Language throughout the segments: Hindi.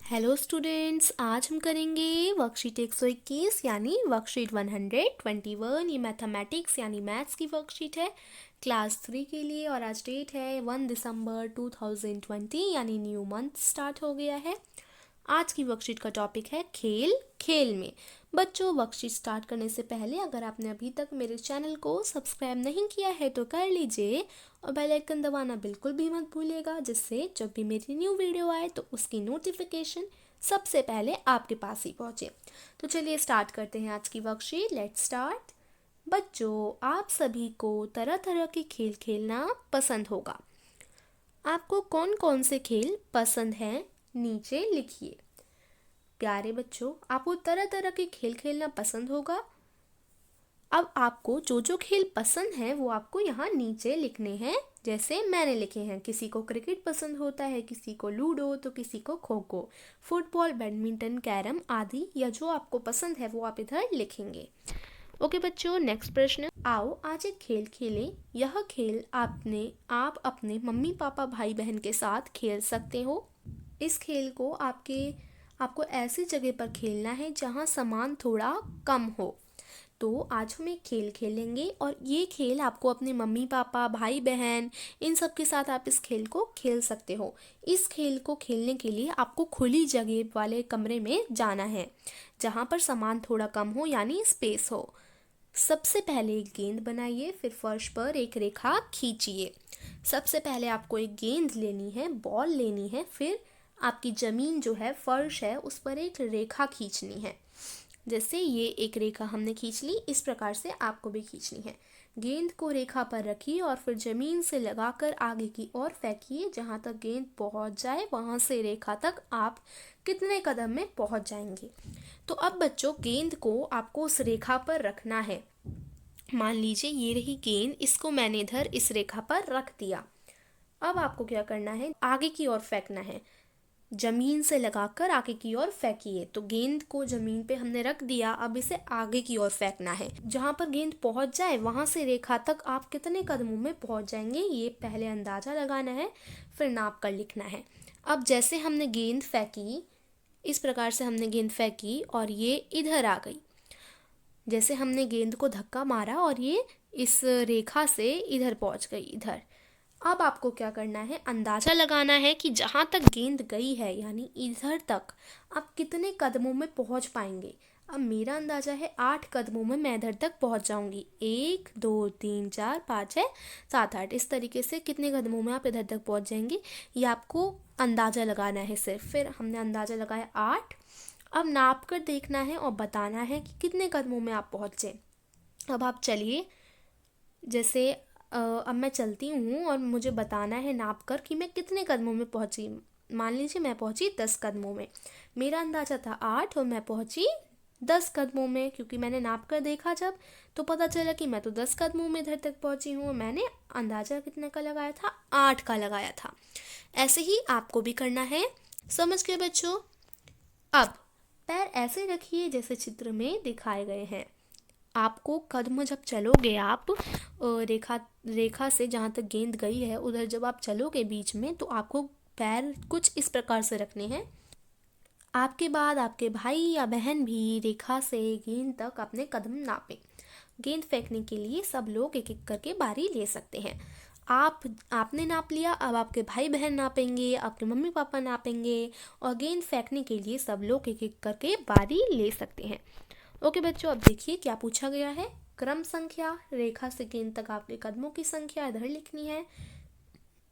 हेलो स्टूडेंट्स, आज हम करेंगे वर्कशीट 121 यानी वर्कशीट 121। ये मैथमेटिक्स यानी मैथ्स की वर्कशीट है क्लास 3 के लिए। और आज डेट है 1 दिसंबर 2020 यानी न्यू मंथ स्टार्ट हो गया है। आज की वर्कशीट का टॉपिक है खेल खेल में। बच्चों, वर्कशीट स्टार्ट करने से पहले अगर आपने अभी तक मेरे चैनल को सब्सक्राइब नहीं किया है तो कर लीजिए और बेल आइकन दबाना बिल्कुल भी मत भूलिएगा, जिससे जब भी मेरी न्यू वीडियो आए तो उसकी नोटिफिकेशन सबसे पहले आपके पास ही पहुंचे। तो चलिए स्टार्ट करते हैं आज की वर्कशीट। Let's start. बच्चों, आप सभी को तरह तरह के खेल खेलना पसंद होगा। आपको कौन कौन से खेल पसंद हैं, नीचे लिखिए। प्यारे बच्चों, आपको तरह तरह के खेल खेलना पसंद होगा। अब आपको जो जो खेल पसंद है वो आपको यहाँ नीचे लिखने हैं, जैसे मैंने लिखे हैं। किसी को क्रिकेट पसंद होता है, किसी को लूडो, तो किसी को kho kho, football, badminton, carrom आदि, या जो आपको पसंद है वो आप इधर लिखेंगे। ओके बच्चों, नेक्स्ट प्रश्न। आओ आज एक खेल खेलें। यह खेल आप अपने मम्मी पापा भाई बहन के साथ खेल सकते हो। इस खेल को आपको ऐसी जगह पर खेलना है जहाँ सामान थोड़ा कम हो। तो आज हम एक खेल खेलेंगे और ये खेल आपको अपने मम्मी पापा भाई बहन इन सब के साथ आप इस खेल को खेल सकते हो। इस खेल को खेलने के लिए आपको खुली जगह वाले कमरे में जाना है जहाँ पर सामान थोड़ा कम हो यानी स्पेस हो। सबसे पहले एक गेंद बनाइए, फिर फर्श पर एक रेखा खींचिए। सबसे पहले आपको एक गेंद लेनी है, बॉल लेनी है, फिर आपकी ज़मीन जो है, फर्श है, उस पर एक रेखा खींचनी है। जैसे ये एक रेखा हमने खींच ली, इस प्रकार से आपको भी खींचनी है। गेंद को रेखा पर रखिए और फिर ज़मीन से लगाकर आगे की ओर फेंकिए। जहाँ तक गेंद पहुँच जाए वहाँ से रेखा तक आप कितने कदम में पहुँच जाएंगे। तो अब बच्चों, गेंद को आपको उस रेखा पर रखना है। मान लीजिए ये रही गेंद, इसको मैंने इधर इस रेखा पर रख दिया। अब आपको क्या करना है, आगे की ओर फेंकना है। जमीन से लगाकर आगे की ओर फेंकिए। तो गेंद को जमीन पे हमने रख दिया, अब इसे आगे की ओर फेंकना है। जहाँ पर गेंद पहुँच जाए वहाँ से रेखा तक आप कितने कदमों में पहुँच जाएंगे, ये पहले अंदाजा लगाना है, फिर नाप कर लिखना है। अब जैसे हमने गेंद फेंकी, इस प्रकार से हमने गेंद फेंकी और ये इधर आ गई। जैसे हमने गेंद को धक्का मारा और ये इस रेखा से इधर पहुँच गई, इधर। अब आपको क्या करना है, अंदाज़ा लगाना है कि जहाँ तक गेंद गई है यानी इधर तक आप कितने कदमों में पहुँच पाएंगे। अब मेरा अंदाज़ा है 8 कदमों में मैं इधर तक पहुँच जाऊँगी। 1 2 3 4 5 6 7 8, इस तरीके से कितने कदमों में आप इधर तक पहुँच जाएंगे, ये आपको अंदाज़ा लगाना है सिर्फ। फिर हमने अंदाज़ा लगाया 8। अब नाप कर देखना है और बताना है कि कितने कदमों में आप पहुँचे। अब आप चलिए, जैसे अब मैं चलती हूँ और मुझे बताना है नाप कर कि मैं कितने कदमों में पहुँची। मान लीजिए मैं पहुँची 10 कदमों में। मेरा अंदाज़ा था 8 और मैं पहुँची 10 कदमों में, क्योंकि मैंने नाप कर देखा जब, तो पता चला कि मैं तो 10 कदमों में इधर तक पहुँची हूँ। मैंने अंदाज़ा कितने का लगाया था, 8 का लगाया था। ऐसे ही आपको भी करना है। समझ गए बच्चों? अब पैर ऐसे रखिए जैसे चित्र में दिखाए गए हैं। आपको कदम जब चलोगे आप रेखा से जहाँ तक गेंद गई है उधर जब आप चलोगे बीच में, तो आपको पैर कुछ इस प्रकार से रखने हैं। आपके बाद आपके भाई या बहन भी रेखा से गेंद तक अपने कदम नापें। गेंद फेंकने के लिए सब लोग एक एक करके बारी ले सकते हैं। आपने नाप लिया, अब आपके भाई बहन नापेंगे, आपके मम्मी पापा नापेंगे, और गेंद फेंकने के लिए सब लोग एक एक करके बारी ले सकते हैं। ओके बच्चों, अब देखिए क्या पूछा गया है। क्रम संख्या, रेखा से गेंद तक आपके कदमों की संख्या इधर लिखनी है।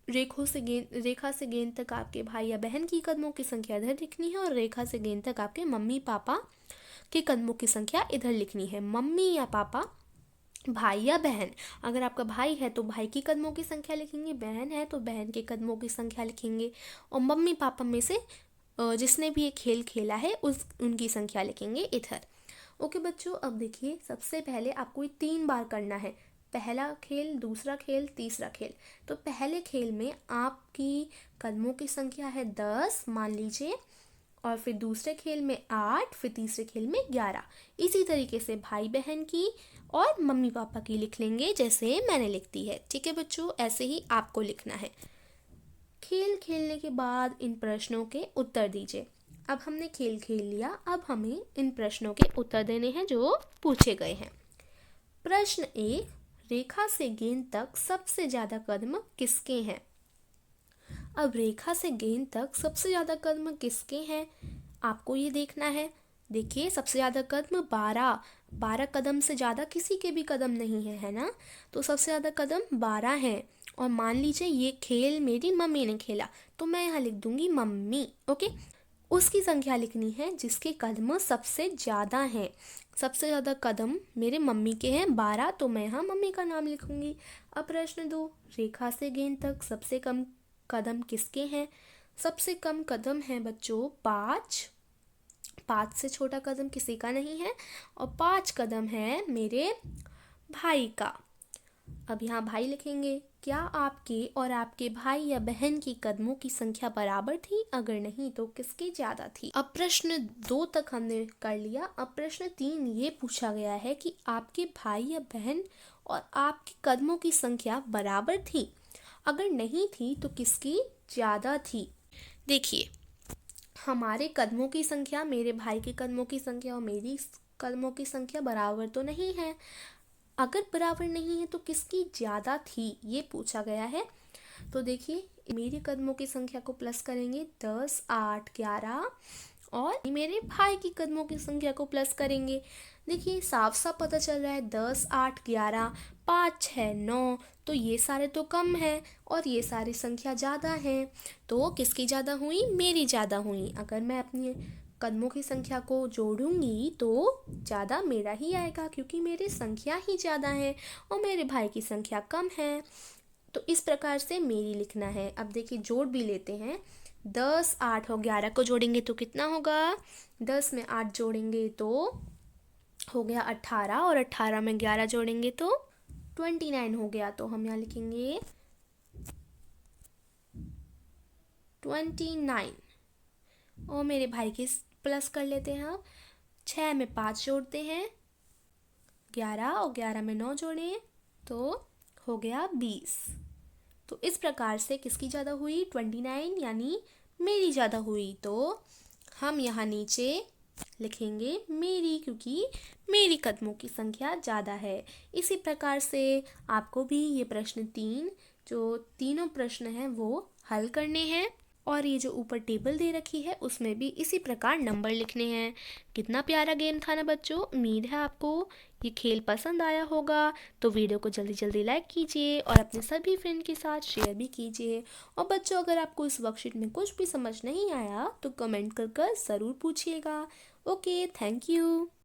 रेखा से गेंद तक आपके भाई या बहन की कदमों की संख्या इधर लिखनी है, और रेखा से गेंद तक आपके मम्मी पापा के कदमों की संख्या इधर लिखनी है। मम्मी या पापा, भाई या बहन, अगर आपका भाई है तो भाई की कदमों की संख्या लिखेंगे, बहन है तो बहन के कदमों की संख्या लिखेंगे, और मम्मी पापा में से जिसने भी ये खेल खेला है उनकी संख्या लिखेंगे इधर। ओके बच्चों, अब देखिए सबसे पहले आपको ये 3 बार करना है। पहला खेल, दूसरा खेल, तीसरा खेल। तो पहले खेल में आपकी कदमों की संख्या है 10 मान लीजिए, और फिर दूसरे खेल में 8, फिर तीसरे खेल में 11। इसी तरीके से भाई बहन की और मम्मी पापा की लिख लेंगे जैसे मैंने लिख दी है। ठीक है बच्चों, ऐसे ही आपको लिखना है। खेल खेलने के बाद इन प्रश्नों के उत्तर दीजिए। अब हमने खेल खेल लिया, अब हमें इन प्रश्नों के उत्तर देने हैं जो पूछे गए हैं। प्रश्न 1, रेखा से गेंद तक सबसे ज़्यादा कदम किसके हैं? अब रेखा से गेंद तक सबसे ज़्यादा कदम किसके हैं, आपको ये देखना है। देखिए, सबसे ज़्यादा कदम 12 कदम से ज़्यादा किसी के भी कदम नहीं है ना? तो सबसे ज़्यादा कदम 12 हैं। और मान लीजिए ये खेल मेरी मम्मी ने खेला, तो मैं यहाँ लिख दूंगी मम्मी। ओके, उसकी संख्या लिखनी है जिसके कदम सबसे ज़्यादा हैं। सबसे ज़्यादा कदम मेरे मम्मी के हैं 12, तो मैं यहाँ मम्मी का नाम लिखूंगी। अब प्रश्न 2, रेखा से गेंद तक सबसे कम कदम किसके हैं? सबसे कम कदम है बच्चों 5 से छोटा कदम किसी का नहीं है, और 5 कदम है मेरे भाई का। अब यहाँ भाई लिखेंगे। क्या आपके और आपके भाई या बहन की कदमों की संख्या बराबर थी? अगर नहीं तो किसकी ज्यादा थी? अब प्रश्न 2 तक हमने कर लिया। अब प्रश्न 3 ये पूछा गया है कि आपके भाई या बहन और आपकी कदमों की संख्या बराबर थी? अगर नहीं थी तो किसकी ज्यादा थी? देखिए, हमारे कदमों की संख्या, मेरे भाई के कदमों की संख्या और मेरी कदमों की संख्या बराबर तो नहीं है। अगर बराबर नहीं है तो किसकी ज़्यादा थी, ये पूछा गया है। तो देखिए, मेरी कदमों की संख्या को प्लस करेंगे 10, 8, 11, और मेरे भाई की कदमों की संख्या को प्लस करेंगे। देखिए, साफ साफ पता चल रहा है 10, 8, 11, 5, 6, 9, तो ये सारे तो कम है और ये सारी संख्या ज़्यादा है। तो किसकी ज़्यादा हुई? मेरी ज़्यादा हुई। अगर मैं अपनी कदमों की संख्या को जोड़ूंगी तो ज़्यादा मेरा ही आएगा, क्योंकि मेरी संख्या ही ज़्यादा है और मेरे भाई की संख्या कम है। तो इस प्रकार से मेरी लिखना है। अब देखिए, जोड़ भी लेते हैं। 10, 8 और 11 को जोड़ेंगे तो कितना होगा? 10 में 8 जोड़ेंगे तो हो गया 18, और 18 में 11 जोड़ेंगे तो 29 हो गया। तो हम यहाँ लिखेंगे 29। और मेरे भाई के प्लस कर लेते हैं। हम 6 में 5 जोड़ते हैं 11, और 11 में 9 जोड़ें तो हो गया 20। तो इस प्रकार से किसकी ज़्यादा हुई? 29, यानी मेरी ज़्यादा हुई। तो हम यहाँ नीचे लिखेंगे मेरी, क्योंकि मेरी कदमों की संख्या ज़्यादा है। इसी प्रकार से आपको भी ये प्रश्न 3, जो तीनों प्रश्न हैं वो हल करने हैं। और ये जो ऊपर टेबल दे रखी है उसमें भी इसी प्रकार नंबर लिखने हैं। कितना प्यारा गेम था ना बच्चों। उम्मीद है आपको ये खेल पसंद आया होगा। तो वीडियो को जल्दी जल्दी लाइक कीजिए और अपने सभी फ्रेंड के साथ शेयर भी कीजिए। और बच्चों, अगर आपको इस वर्कशीट में कुछ भी समझ नहीं आया तो कमेंट कर ज़रूर पूछिएगा। Okay, thank you.